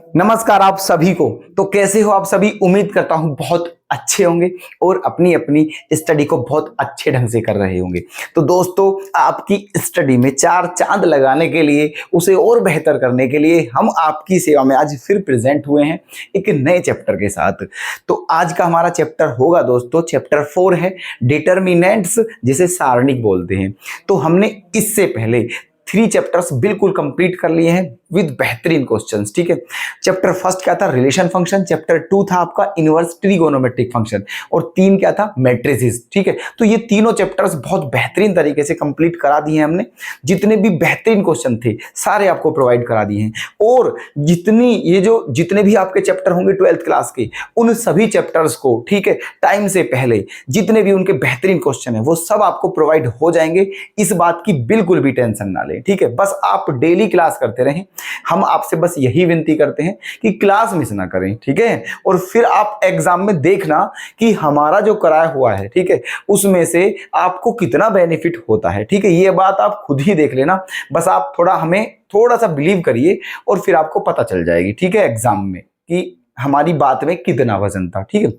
नमस्कार आप सभी को। तो कैसे हो आप सभी? उम्मीद करता हूं बहुत अच्छे होंगे और अपनी अपनी स्टडी को बहुत अच्छे ढंग से कर रहे होंगे। तो दोस्तों, आपकी स्टडी में चार चांद लगाने के लिए, उसे और बेहतर करने के लिए हम आपकी सेवा में आज फिर प्रेजेंट हुए हैं एक नए चैप्टर के साथ। तो आज का हमारा चैप्टर होगा दोस्तों, चैप्टर 4 है डिटर्मिनेंट्स, जिसे सारणिक बोलते हैं। तो हमने इससे पहले 3 चैप्टर्स बिल्कुल कंप्लीट कर लिए हैं विद बेहतरीन क्वेश्चंस। ठीक है, चैप्टर फर्स्ट क्या था? Relation function. चैप्टर 2 था आपका इनवर्स ट्रिगोनोमेट्रिक फंक्शन। और 3 क्या था? मैट्रिसेस। ठीक है, तो ये तीनों चैप्टर्स बहुत बेहतरीन तरीके से कंप्लीट करा दिए हैं हमने। जितने भी बेहतरीन क्वेश्चन थे सारे आपको प्रोवाइड करा दिए हैं। और जितने भी आपके चैप्टर होंगे 12th क्लास के, उन सभी चैप्टर्स को, ठीक है, टाइम से पहले जितने भी उनके बेहतरीन क्वेश्चन है वो सब आपको प्रोवाइड हो जाएंगे। इस बात की बिल्कुल भी टेंशन ना लें। ठीक है, बस आप डेली क्लास करते रहें। हम आपसे बस यही विनती करते हैं कि क्लास मिस ना करें। ठीक है, और फिर आप एग्जाम में देखना कि हमारा जो कराया हुआ है, ठीक है, उसमें से आपको कितना बेनिफिट होता है। ठीक है, ये बात आप खुद ही देख लेना। बस आप हमें थोड़ा सा बिलीव करिए और फिर आपको पता चल जाएगी, ठीक है, एग्जाम में कि हमारी बात में कितना वजन था। ठीक है,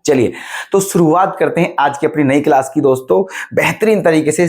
चलिए तो शुरुआत करते हैं आज की अपनी नई क्लास की। दोस्तों, बेहतरीन तरीके से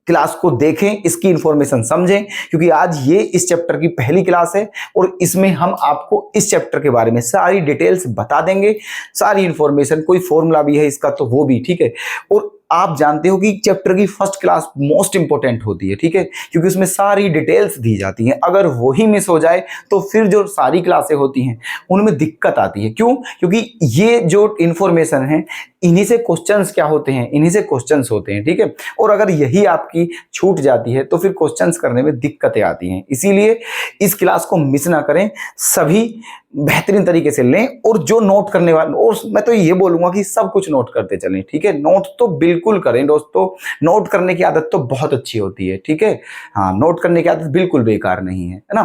क्लास को देखें, इसकी इंफॉर्मेशन समझें, क्योंकि आज ये इस चैप्टर की पहली क्लास है और इसमें हम आपको इस चैप्टर के बारे में सारी डिटेल्स बता देंगे, सारी इंफॉर्मेशन। कोई फॉर्मूला भी है इसका तो वो भी, ठीक है। और आप जानते हो कि चैप्टर की फर्स्ट क्लास मोस्ट इंपॉर्टेंट होती है, ठीक है, क्योंकि उसमें सारी डिटेल्स दी जाती हैं। अगर वही मिस हो जाए तो फिर जो सारी क्लासें होती हैं उनमें दिक्कत आती है। क्यों? क्योंकि ये जो इंफॉर्मेशन है, इन्हीं से क्वेश्चंस क्या होते हैं, इन्हीं से क्वेश्चंस होते हैं। ठीक है, और अगर यही आपकी छूट जाती है तो फिर क्वेश्चंस करने में दिक्कतें आती हैं। इसीलिए इस क्लास को मिस ना करें, सभी बेहतरीन तरीके से लें। और जो नोट करने वाले, और मैं तो ये बोलूंगा कि सब कुछ नोट करते चलें। ठीक है, नोट तो बिल्कुल करें दोस्तों, नोट करने की आदत तो बहुत अच्छी होती है। ठीक है, हाँ, नोट करने की आदत बिल्कुल बेकार नहीं है ना।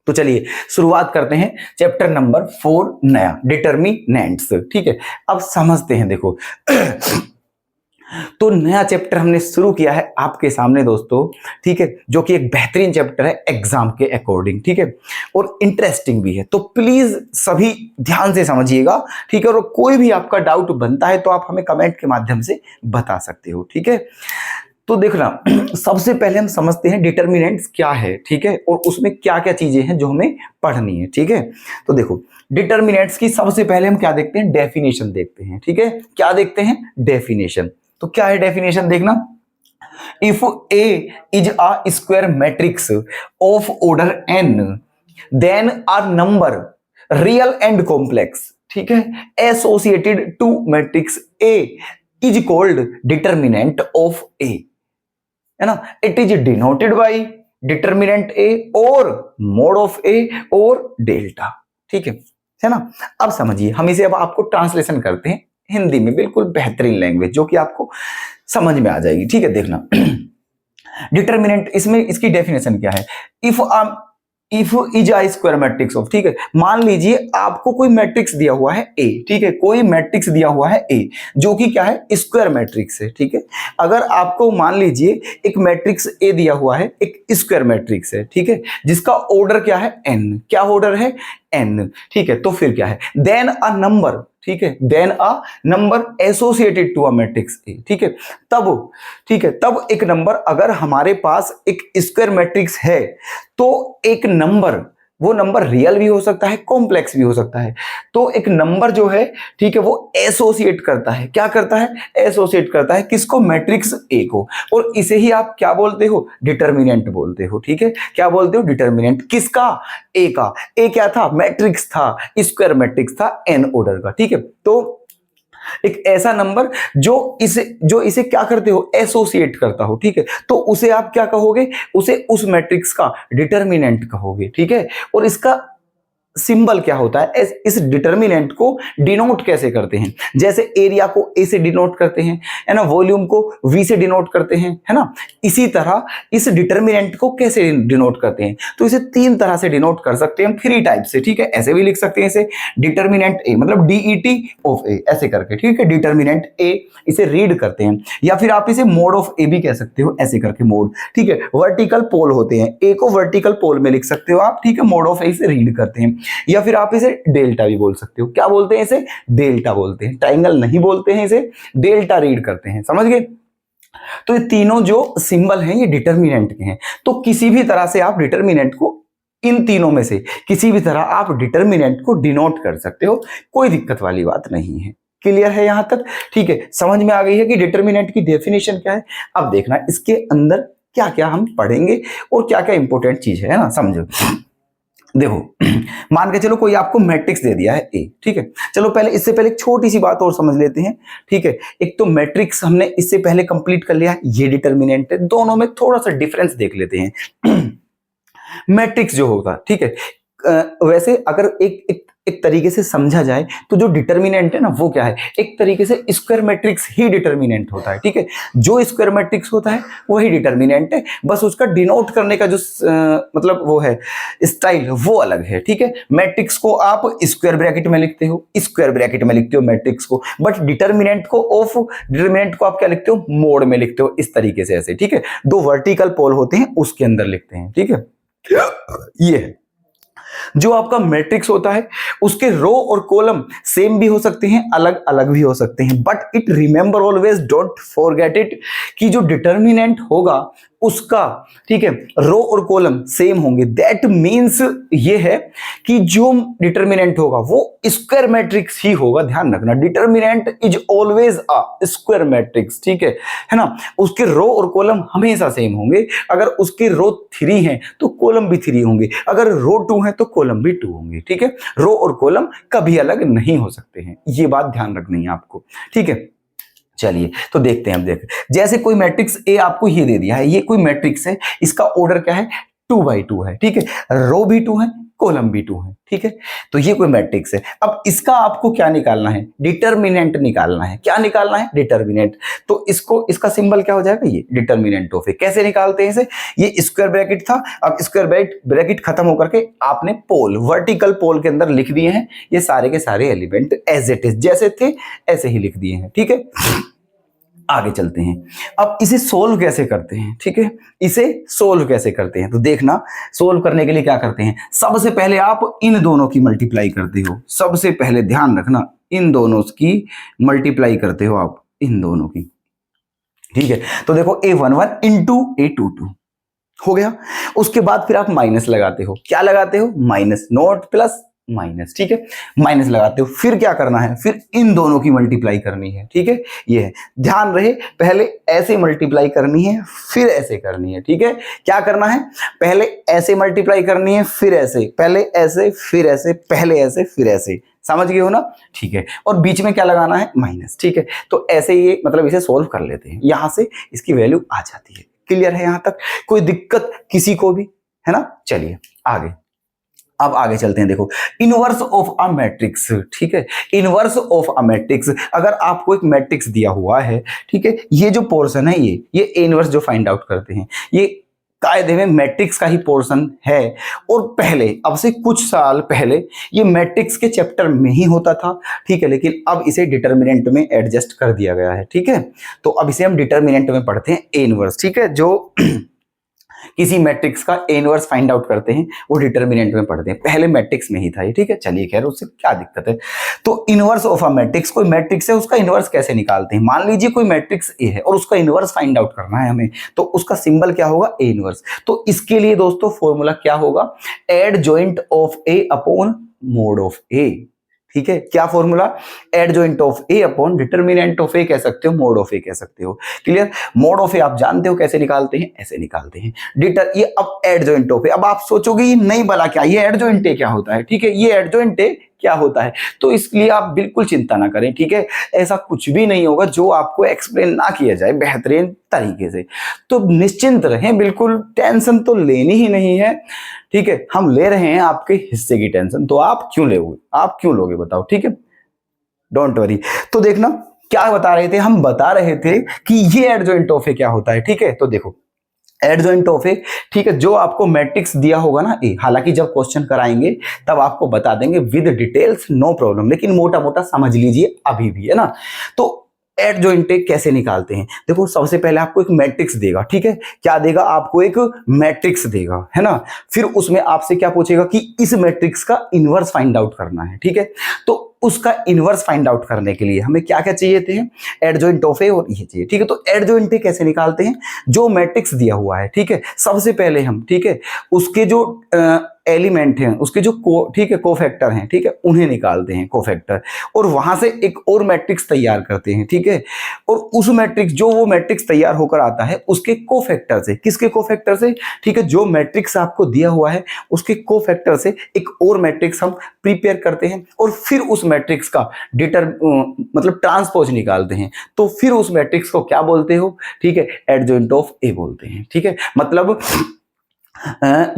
तो चलिए शुरुआत करते हैं चैप्टर नंबर 4 नया, डिटर्मिनेंट्स। ठीक है, अब समझते हैं। देखो तो नया चैप्टर हमने शुरू किया है आपके सामने दोस्तों, ठीक है, जो कि एक बेहतरीन चैप्टर है एग्जाम के अकॉर्डिंग। ठीक है, और इंटरेस्टिंग भी है। तो प्लीज सभी ध्यान से समझिएगा, ठीक है। और कोई भी आपका डाउट बनता है तो आप हमें कमेंट के माध्यम से बता सकते हो। ठीक है, तो देखना, सबसे पहले हम समझते हैं डिटर्मिनेंट्स क्या है। ठीक है, और उसमें क्या क्या चीजें हैं जो हमें पढ़नी है। ठीक है, तो देखो डिटर्मिनेंट्स की सबसे पहले हम क्या देखते हैं? डेफिनेशन देखते हैं। ठीक है, क्या देखते हैं? डेफिनेशन। तो क्या है डेफिनेशन? देखना, if A is a square matrix of order n, then a number real and complex, ठीक है, associated to matrix A is called determinant of A, है ना। It is denoted by determinant A और mod of A और delta. ठीक है ना। अब समझिए, हम इसे अब आपको ट्रांसलेशन करते हैं हिंदी में, बिल्कुल बेहतरीन लैंग्वेज जो कि आपको समझ में आ जाएगी। ठीक है, देखना डिटर्मिनेंट, इसमें इसकी डेफिनेशन क्या है? If is a square matrix of, ठीक है, मान लीजिए आपको कोई मैट्रिक्स दिया हुआ है ए, ठीक है, कोई मैट्रिक्स दिया हुआ है ए जो कि क्या है? स्क्वायर मैट्रिक्स है। ठीक है, अगर आपको मान लीजिए एक मैट्रिक्स ए दिया हुआ है, एक स्क्वायर मैट्रिक्स है, ठीक है, जिसका ऑर्डर क्या है? एन। क्या ऑर्डर है? एन। ठीक है, तो फिर क्या है? देन अ नंबर, ठीक है, then a number associated to a matrix A. ठीक है, तब, ठीक है, तब एक नंबर, अगर हमारे पास एक स्क्वायर मैट्रिक्स है तो एक नंबर, वो नंबर रियल भी हो सकता है, कॉम्प्लेक्स भी हो सकता है। तो एक नंबर जो है, ठीक है, वो एसोसिएट करता है। क्या करता है? एसोसिएट करता है किसको? मैट्रिक्स ए को। और इसे ही आप क्या बोलते हो? डिटर्मिनेंट बोलते हो। ठीक है, क्या बोलते हो? डिटर्मिनेंट। किसका? ए का। ए क्या था? मैट्रिक्स था, स्क्वायर मैट्रिक्स था, एन ऑर्डर का। ठीक है, तो एक ऐसा नंबर जो इसे क्या करते हो? एसोसिएट करता हो। ठीक है, तो उसे आप क्या कहोगे? उसे उस मैट्रिक्स का डिटर्मिनेंट कहोगे। ठीक है, और इसका सिंबल क्या होता है? इस डिटर्मिनेंट को डिनोट कैसे करते हैं? जैसे एरिया को ए से डिनोट करते हैं, है ना, वॉल्यूम को वी से डिनोट करते हैं, है ना, इसी तरह इस डिटर्मिनेंट को कैसे डिनोट करते हैं? तो इसे 3 तरह से डिनोट कर सकते हैं, 3 टाइप से। ठीक है, ऐसे भी लिख सकते हैं इसे, डिटर्मिनेंट ए मतलब DET ऑफ ए, ऐसे करके। ठीक है, डिटर्मिनेंट ए, इसे रीड करते हैं। या फिर आप इसे मोड ऑफ ए भी कह सकते हो, ऐसे करके मोड। ठीक है, वर्टिकल पोल होते हैं, ए को वर्टिकल पोल में लिख सकते हो आप। ठीक है, मोड ऑफ ए से रीड करते हैं। या फिर आप इसे डेल्टा भी बोल सकते हो। क्या बोलते हैं इसे? डेल्टा बोलते हैं, ट्राइंगल नहीं बोलते हैं, इसे डेल्टा रीड करते हैं। समझ गए? तो ये तीनों जो सिंबल हैं ये डिटर्मिनेंट के हैं। तो किसी भी तरह से आप डिटर्मिनेंट को, इन तीनों में से किसी भी तरह आप डिटर्मिनेंट को डिनोट कर सकते हो, कोई दिक्कत वाली बात नहीं है। क्लियर है यहां तक? ठीक है, समझ में आ गई है कि डिटर्मिनेंट की डेफिनेशन क्या है। अब देखना इसके अंदर क्या क्या हम पढ़ेंगे और क्या क्या इंपॉर्टेंट चीज है ना, समझो। देखो, मान के चलो कोई आपको मैट्रिक्स दे दिया है ए, ठीक है। चलो पहले, इससे पहले एक छोटी सी बात और समझ लेते हैं, ठीक है। एक तो मैट्रिक्स हमने इससे पहले कंप्लीट कर लिया, ये डिटर्मिनेंट है, दोनों में थोड़ा सा डिफरेंस देख लेते हैं। मैट्रिक्स जो होगा, ठीक है, वैसे अगर एक तरीके से समझा जाए तो जो डिटर्मिनेंट है ना वो क्या है, एक तरीके से स्क्वायर मैट्रिक्स ही डिटर्मिनेंट होता है, ठीक है। जो स्क्वायर मैट्रिक्स होता है वही डिटर्मिनेंट है, बस उसका डिनोट करने का जो मतलब वो है स्टाइल, वो अलग है, ठीक है। मैट्रिक्स को आप स्क्वायर ब्रैकेट में लिखते हो, स्क्वायर ब्रैकेट में लिखते हो मैट्रिक्स को, बट डिटर्मिनेंट को आप क्या लिखते हो, मोड में लिखते हो, इस तरीके से, ऐसे, ठीक है। दो वर्टिकल पोल होते हैं उसके अंदर लिखते हैं, ठीक है। ये है जो आपका मैट्रिक्स होता है, उसके रो और कॉलम सेम भी हो सकते हैं, अलग अलग भी हो सकते हैं, but it remember always, don't forget it, कि जो डिटर्मिनेंट होगा उसका, ठीक है, रो और कॉलम सेम होंगे। दैट मींस ये है कि जो डिटर्मिनेंट होगा वो स्क्वायर मैट्रिक्स ही होगा। ध्यान रखना, determinant is always a square matrix, ठीक है ना। उसके रो और कॉलम हमेशा सेम होंगे। अगर उसके रो 3 हैं तो कॉलम भी 3 होंगे, अगर रो 2 है तो कॉलम भी 2 होंगे, ठीक है। रो और कॉलम कभी अलग नहीं हो सकते हैं, ये बात ध्यान रखनी है आपको, ठीक है। चलिए तो देखते हैं, हम देखें, जैसे कोई मैट्रिक्स ए आपको ये दे दिया है, ये कोई मैट्रिक्स है, इसका ऑर्डर क्या है, 2x2 है, ठीक है। रो भी 2 है, कॉलम भी 2 है, ठीक है। तो ये कोई मैट्रिक्स है। अब इसका आपको क्या निकालना है, डिटर्मिनेंट निकालना है। क्या निकालना है, डिटर्मिनेंट। तो इसको, इसका सिंबल क्या हो जाएगा, ये डिटर्मिनेंट ऑफ ए। कैसे निकालते हैं इसे, ये स्क्वायर ब्रैकेट था, अब स्क्वायर ब्रैकेट खत्म होकर के आपने पोल, वर्टिकल पोल के अंदर लिख दिए हैं ये सारे के सारे एलिमेंट, एज इट इज, जैसे थे ऐसे ही लिख दिए हैं, ठीक है। आगे चलते हैं, अब इसे सोल्व कैसे करते हैं, ठीक है। इसे सोल्व कैसे करते हैं, तो देखना, सोल्व करने के लिए क्या करते हैं, सबसे पहले आप इन दोनों की मल्टीप्लाई करते हो। सबसे पहले ध्यान रखना, इन दोनों की मल्टीप्लाई करते हो आप, इन दोनों की, ठीक है। तो देखो a11 इंटू a22 हो गया। उसके बाद फिर आप माइनस लगाते हो। क्या लगाते हो, माइनस, नोट प्लस माइनस, ठीक है। माइनस लगाते हो, फिर क्या करना है, फिर इन दोनों की मल्टीप्लाई करनी है, ठीक है। ये है, ध्यान रहे, पहले ऐसे मल्टीप्लाई करनी है, फिर ऐसे करनी है, ठीक है। क्या करना है, पहले ऐसे मल्टीप्लाई करनी है, फिर ऐसे, पहले ऐसे, फिर ऐसे, पहले ऐसे, फिर ऐसे, समझ गए हो ना, ठीक है। और बीच में क्या लगाना है, माइनस, ठीक है। तो ऐसे ये मतलब इसे सोल्व कर लेते हैं, यहां से इसकी वैल्यू आ जाती है। क्लियर है यहां तक, कोई दिक्कत किसी को भी, है ना। चलिए आगे, अब आगे चलते हैं। देखो, इनवर्स ऑफ अ मैट्रिक्स, ठीक है। इनवर्स ऑफ अ मैट्रिक्स, अगर आपको एक मैट्रिक्स दिया हुआ है, ठीक है, ये जो पोर्शन है, ये इनवर्स जो फाइंड आउट करते हैं, ये कायदे में मैट्रिक्स का ही पोर्शन है। और पहले, अब से कुछ साल पहले ये मैट्रिक्स के चैप्टर में ही होता था, ठीक है, लेकिन अब इसे डिटर्मिनेंट में एडजस्ट कर दिया गया है, ठीक है। तो अब इसे हम डिटर्मिनेंट में पढ़ते हैं, ए इनवर्स, ठीक है। जो किसी मैट्रिक्स का ए इनवर्स फाइंड आउट करते हैं वो डिटर्मिनेंट में पढ़ते हैं, पहले मैट्रिक्स में ही था ये, ठीक है। चलिए खैर, उससे क्या दिक्कत है। तो इनवर्स ऑफ अ मैट्रिक्स, कोई मैट्रिक्स है उसका इनवर्स कैसे निकालते हैं। मान लीजिए कोई मैट्रिक्स ए है और उसका इनवर्स फाइंड आउट करना है हमें, तो उसका सिंबल क्या होगा, ए इनवर्स। तो इसके लिए दोस्तों फॉर्मूला क्या होगा, adjoint of A upon mod of A, ठीक है। क्या formula, adjoint of A upon determinant of A कह सकते हो, मोड ऑफ ए कह सकते हो। क्लियर, मोड ऑफ ए आप जानते हो कैसे निकालते हैं, ऐसे निकालते हैं। ये अब एडजॉइंट ऑफ ए, अब आप सोचोगे ये नहीं भला क्या, ये एडजॉइंट ए क्या होता है, ठीक है, ये एडजॉइंट ए क्या होता है। तो इसलिए आप बिल्कुल चिंता ना करें, ठीक है। ऐसा कुछ भी नहीं होगा जो आपको एक्सप्लेन ना किया जाए बेहतरीन तरीके से। तो निश्चिंत रहें, बिल्कुल टेंशन तो लेनी ही नहीं है, ठीक है। हम ले रहे हैं आपके हिस्से की टेंशन, तो आप क्यों लोगे, आप क्यों लोगे बताओ, ठीक है, डोंट वरी। तो देखना क्या बता रहे थे, हम बता रहे थे कि ये एडजॉइंट ऑफ ए क्या होता है, ठीक है। तो देखो, एडजॉइंट ऑफ ए, ठीक है, जो आपको मैट्रिक्स दिया होगा ना ए, हालांकि जब क्वेश्चन कराएंगे तब आपको बता देंगे विद डिटेल्स, नो प्रॉब्लम, लेकिन मोटा मोटा समझ लीजिए अभी भी, है ना। तो एडजॉइंट कैसे निकालते हैं? देखो सबसे पहले आपको एक मैट्रिक्स देगा, ठीक है, क्या देगा आपको? एक मैट्रिक्स देगा, है ना। फिर उसमें आपसे क्या पूछेगा कि इस मैट्रिक्स का इनवर्स फाइंड आउट करना है, ठीक है। तो उसका इनवर्स फाइंड आउट करने के लिए हमें क्या क्या चाहिए थे? एडजॉइंट ऑफ ए और ये चाहिए, ठीक है। तो एडजॉइंट कैसे निकालते हैं? जो मैट्रिक्स दिया हुआ है, ठीक है, सबसे पहले हम, ठीक है, उसके जो एलिमेंट हैं, उसके जो ठीक है कोफैक्टर हैं, ठीक है, उन्हें निकालते हैं कोफैक्टर, और वहां से एक और मैट्रिक्स तैयार करते हैं, ठीक है। और उस मैट्रिक्स, जो वो मैट्रिक्स तैयार होकर आता है उसके कोफैक्टर से, किसके कोफैक्टर से? ठीक है, जो मैट्रिक्स आपको दिया हुआ है उसके कोफैक्टर से एक और मैट्रिक्स हम प्रिपेयर करते हैं, और फिर उस मैट्रिक्स का मतलब ट्रांसपोज निकालते हैं। तो फिर उस मैट्रिक्स को क्या बोलते हो? ठीक है, एडजॉइंट ऑफ ए बोलते हैं, ठीक है। मतलब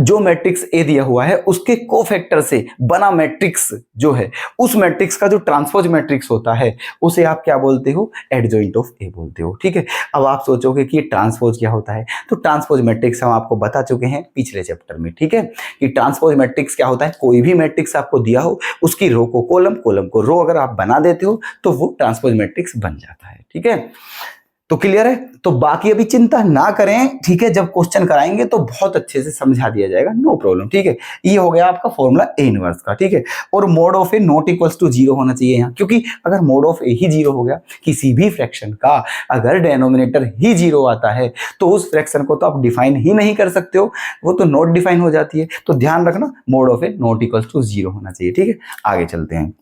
जो मैट्रिक्स ए दिया हुआ है उसके कोफैक्टर से बना मैट्रिक्स जो है, उस मैट्रिक्स का जो ट्रांसपोज मैट्रिक्स होता है उसे आप क्या बोलते हो? एडजॉइंट ऑफ ए बोलते हो, ठीक है। अब आप सोचोगे कि ये ट्रांसपोज क्या होता है, तो ट्रांसपोज मैट्रिक्स हम आपको बता चुके हैं पिछले चैप्टर में, ठीक है, कि ट्रांसपोज मैट्रिक्स क्या होता है। कोई भी मैट्रिक्स आपको दिया हो, उसकी रो को कॉलम, कॉलम को रो अगर आप बना देते हो तो वो ट्रांसपोज मैट्रिक्स बन जाता है, ठीक है। तो क्लियर है? तो बाकी अभी चिंता ना करें, ठीक है, जब क्वेश्चन कराएंगे तो बहुत अच्छे से समझा दिया जाएगा, नो प्रॉब्लम, ठीक है। ये हो गया आपका फॉर्मूला ए इनवर्स का, ठीक है। और mod of A not equals to zero होना चाहिए यहाँ, क्योंकि अगर मोड ऑफ ए ही जीरो हो गया किसी भी फ्रैक्शन का, अगर डेनोमिनेटर ही जीरो आता है तो उस फ्रैक्शन को तो आप डिफाइन ही नहीं कर सकते हो, वो तो नॉट डिफाइन हो जाती है। तो ध्यान रखना, mod of A not equals to zero होना चाहिए, ठीक है। आगे चलते हैं।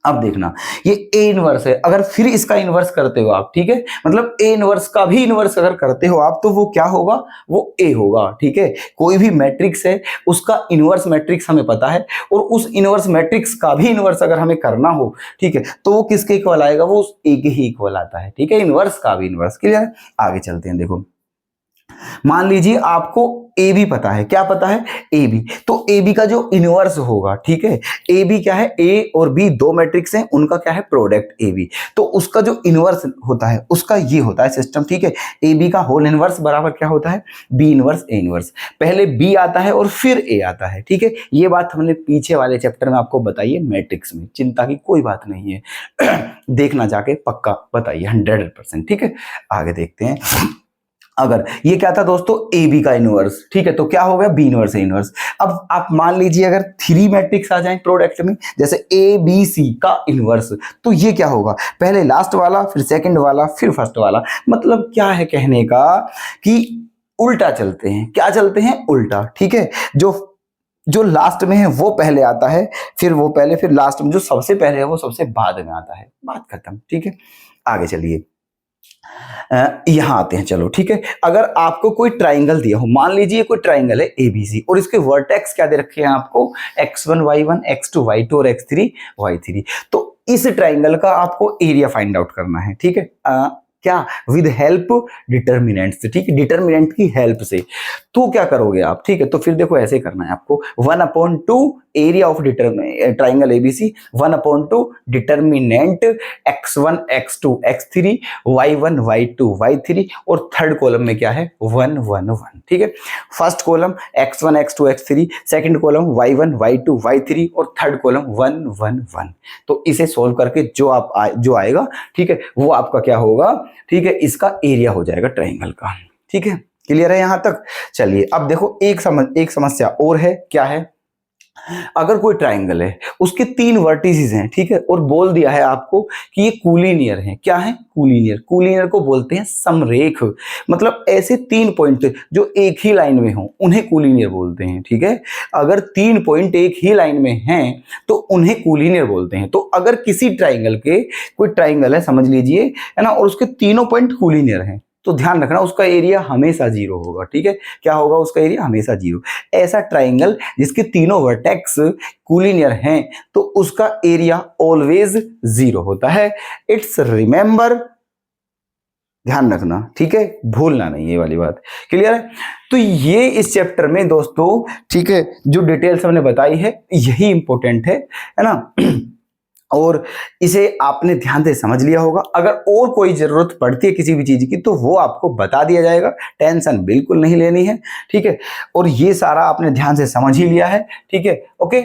अब देखना, ये ए इनवर्स है, अगर फिर इसका इनवर्स करते हो आप, ठीक है, मतलब ए इनवर्स का भी इनवर्स अगर करते हो आप, तो वो क्या होगा? वो ए होगा, ठीक है। कोई भी मैट्रिक्स है उसका इनवर्स मैट्रिक्स हमें पता है, और उस इनवर्स मैट्रिक्स का भी इनवर्स अगर हमें करना हो, ठीक है, तो वो किसके इक्वल आएगा? वो उस ए के ही इक्वल आता है, ठीक है, इनवर्स का भी इनवर्स। क्लियर है? आगे चलते हैं। देखो मान लीजिए आपको ए बी पता है, क्या पता है? A B. तो ए बी का जो इनवर्स होगा, ठीक है, ए बी क्या है? ए और बी दो मैट्रिक्स हैं, उनका क्या है? Product A B. तो उसका जो इनवर्स होता है उसका ये होता है सिस्टम, ठीक है। ए बी का होल इनवर्स बराबर क्या होता है? B inverse A inverse. पहले बी आता है और फिर ए आता है, ठीक है। ये बात हमने पीछे वाले चैप्टर में आपको बताई है मैट्रिक्स में, चिंता की कोई बात नहीं है। देखना जाके, पक्का बताइए 100%, ठीक है। आगे देखते हैं। अगर ये क्या था दोस्तों? ए बी का इनवर्स, ठीक है, तो क्या हो गया? B inverse A inverse. अब आप मान लीजिए अगर थ्री मैट्रिक्स आ जाए प्रोडक्ट में, जैसे ए बी सी का इनवर्स, तो ये क्या होगा? पहले लास्ट वाला, फिर सेकंड वाला, फिर फर्स्ट वाला। मतलब क्या है कहने का कि उल्टा चलते हैं। क्या चलते हैं? उल्टा, ठीक है। जो लास्ट में है वो पहले आता है, फिर वो पहले, फिर लास्ट में जो सबसे पहले है वो सबसे बाद में आता है। बात खत्म, ठीक है। आगे चलिए, यहां आते हैं, चलो ठीक है। अगर आपको कोई ट्राइंगल दिया हो, मान लीजिए कोई ट्राइंगल है एबीसी, और इसके वर्टेक्स क्या दे रखे हैं आपको? x1 y1 x2 y2 और x3 y3। तो इस ट्राइंगल का आपको एरिया फाइंड आउट करना है, ठीक है। क्या? विद हेल्प डिटर्मिनेंट से, ठीक है, डिटर्मिनेंट की हेल्प से। तो क्या करोगे आप? ठीक है, तो फिर देखो ऐसे करना है आपको, 1/2 area of triangle ABC, 1/2 determinant x1 x2 x3 y1 y2 y3, और थर्ड कॉलम में क्या है? 1 1 1, ठीक है। First column x1 x2 x3, second column y1 y2 y3, और थर्ड कॉलम 1 1 1। तो इसे सोल्व करके जो आएगा, ठीक है, वो आपका क्या होगा? ठीक है, इसका एरिया हो जाएगा ट्राइंगल का, ठीक है। क्लियर है यहां तक? चलिए अब देखो, एक समस्या और है। क्या है? अगर कोई ट्राइंगल है, उसके 3 वर्टिसेस हैं, ठीक है, और बोल दिया है आपको कि ये कूलिनियर है। क्या है? कूलिनियर। कूलिनियर को बोलते हैं समरेख। मतलब ऐसे 3 पॉइंट जो एक ही लाइन में हो उन्हें कूलिनियर बोलते हैं, ठीक है। अगर 3 पॉइंट एक ही लाइन में हैं तो उन्हें कूलिनियर बोलते हैं। तो अगर किसी ट्राइंगल के, कोई ट्राइंगल है समझ लीजिए, है ना, और उसके तीनों पॉइंट कूलिनियर हैं, तो ध्यान रखना उसका एरिया हमेशा 0 होगा, ठीक है। क्या होगा? उसका एरिया हमेशा 0। ऐसा ट्राइंगल जिसके तीनों वर्टेक्स कूलिनियर हैं तो उसका एरिया ऑलवेज 0 होता है। इट्स रिमेंबर, ध्यान रखना, ठीक है, भूलना नहीं ये वाली बात। क्लियर है? तो ये इस चैप्टर में दोस्तों, ठीक है, जो डिटेल्स हमने बताई है यही इंपॉर्टेंट है ना। और इसे आपने ध्यान से समझ लिया होगा। अगर और कोई जरूरत पड़ती है किसी भी चीज की तो वो आपको बता दिया जाएगा, टेंशन बिल्कुल नहीं लेनी है, ठीक है। और ये सारा आपने ध्यान से समझ ही लिया है, ठीक है, ओके।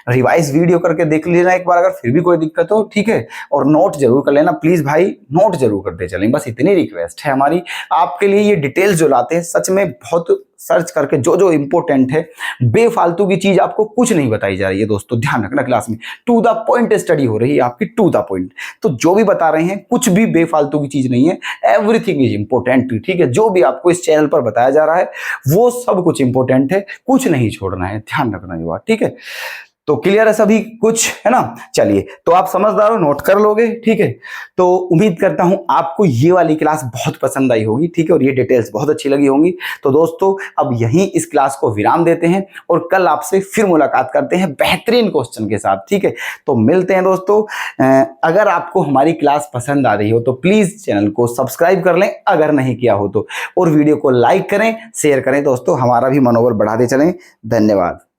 रिवाइज वीडियो करके देख लेना एक बार, अगर फिर भी कोई दिक्कत हो, ठीक है। और नोट जरूर कर लेना प्लीज भाई, नोट जरूर करते चलें, बस इतनी रिक्वेस्ट है हमारी आपके लिए। ये डिटेल्स जो लाते हैं सच में बहुत सर्च करके जो जो इंपॉर्टेंट है, बेफालतू की चीज आपको कुछ नहीं बताई जा रही है दोस्तों, ध्यान रखना। क्लास में टू द पॉइंट स्टडी हो रही है आपकी, टू द पॉइंट। तो जो भी बता रहे हैं कुछ भी बेफालतू की चीज नहीं है, एवरीथिंग इज इंपॉर्टेंट, ठीक है। जो भी आपको इस चैनल पर बताया जा रहा है वो सब कुछ इंपॉर्टेंट है, कुछ नहीं छोड़ना है, ध्यान रखना ये बात, ठीक है। तो क्लियर है सभी कुछ, है ना। चलिए, तो आप समझदार हो, नोट कर लोगे, ठीक है। तो उम्मीद करता हूं आपको ये वाली क्लास बहुत पसंद आई होगी, ठीक है, और ये डिटेल्स बहुत अच्छी लगी होंगी। तो दोस्तों अब यहीं इस क्लास को विराम देते हैं और कल आपसे फिर मुलाकात करते हैं बेहतरीन क्वेश्चन के साथ, ठीक है। तो मिलते हैं दोस्तों। अगर आपको हमारी क्लास पसंद आ रही हो तो प्लीज चैनल को सब्सक्राइब कर लें अगर नहीं किया हो तो, और वीडियो को लाइक करें, शेयर करें दोस्तों, हमारा भी मनोबल बढ़ाते चलें। धन्यवाद।